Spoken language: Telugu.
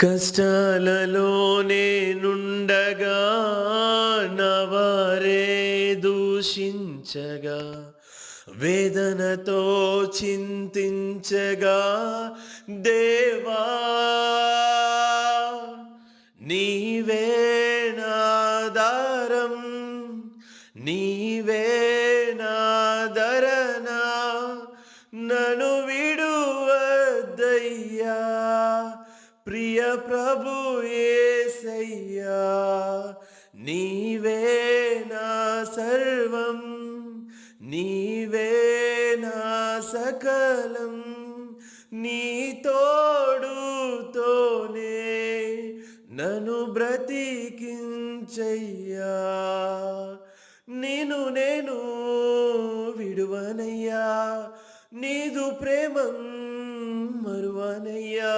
కష్టాలలోనే నుండగా నవారే దూషించగా వేదనతో చింతించగా దేవా నీవే నాదారం నీవే నాదరణ నను విడువద్దయ్యా ప్రియ ప్రభు యేసయ్యా నీవే నా సర్వం నీవే నా సకలం నీ తోడుతోనే నన్ను బ్రతికించయ్యా నేను విడువనయ్యా నీదు ప్రేమం మరువనయ్యా.